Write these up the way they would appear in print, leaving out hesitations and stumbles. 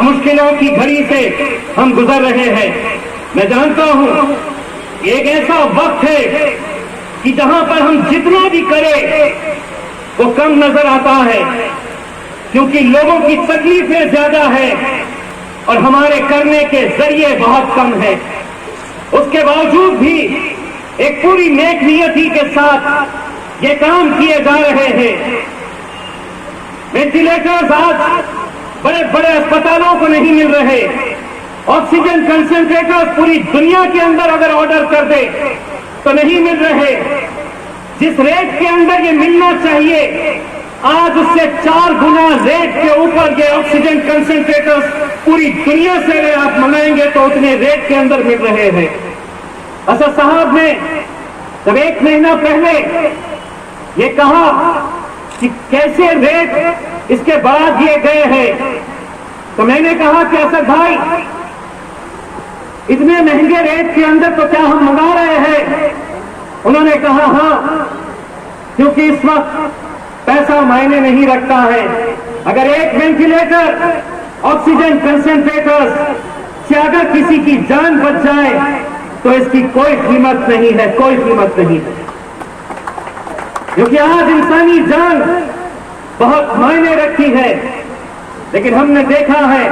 मुश्किलों की घड़ी से हम गुजर रहे हैं। मैं जानता हूं एक ऐसा वक्त है कि जहां पर हम जितना भी करें वो कम नजर आता है, क्योंकि लोगों की तकलीफें ज्यादा है और हमारे करने के जरिए बहुत कम है। उसके बावजूद भी एक पूरी नेक नियति के साथ ये काम किए जा रहे हैं। वेंटिलेटर्स आज बड़े बड़े अस्पतालों को नहीं मिल रहे। ऑक्सीजन कंसंट्रेटर्स पूरी दुनिया के अंदर अगर ऑर्डर कर दे तो नहीं मिल रहे। जिस रेट के अंदर ये मिलना चाहिए आज उससे 4 गुना रेट के ऊपर ये ऑक्सीजन कंसंट्रेटर्स पूरी दुनिया से अगर आप मंगाएंगे तो उतने रेट के अंदर मिल रहे हैं। असद साहब ने जब 1 महीना पहले ये कहा कि कैसे रेट इसके बढ़ा दिए गए हैं, तो मैंने कहा कि असद भाई इतने महंगे रेट के अंदर तो क्या हम मंगा रहे हैं? उन्होंने कहा हाँ, क्योंकि इस वक्त पैसा मायने नहीं रखता है। अगर एक वेंटिलेटर ऑक्सीजन कंसंट्रेटर्स से अगर किसी की जान बच जाए तो इसकी कोई कीमत नहीं है, कोई कीमत नहीं है। क्योंकि आज इंसानी जान बहुत मायने रखती है। लेकिन हमने देखा है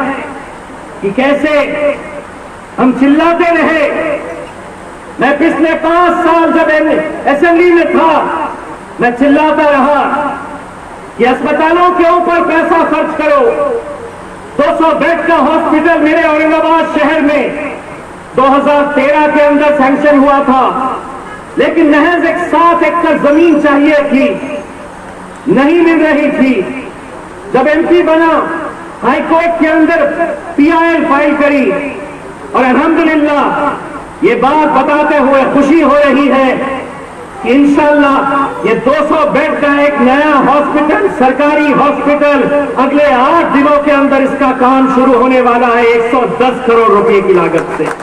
कि कैसे हम चिल्लाते रहे। मैं पिछले 5 साल जब असेंबली में था मैं चिल्लाता रहा कि अस्पतालों के ऊपर पैसा खर्च करो। 200 बेड का हॉस्पिटल मेरे औरंगाबाद शहर में 2013 के अंदर सैंक्शन हुआ था, लेकिन महज एक 7 एकड़ जमीन चाहिए थी, नहीं मिल रही थी। जब एमपी बना हाईकोर्ट के अंदर पीआईएल फाइल करी और अल्हम्दुलिल्लाह ये बात बताते हुए खुशी हो रही है कि इंशाअल्लाह ये 200 बेड का एक नया हॉस्पिटल, सरकारी हॉस्पिटल अगले 8 दिनों के अंदर इसका काम शुरू होने वाला है 110 करोड़ रुपए की लागत से।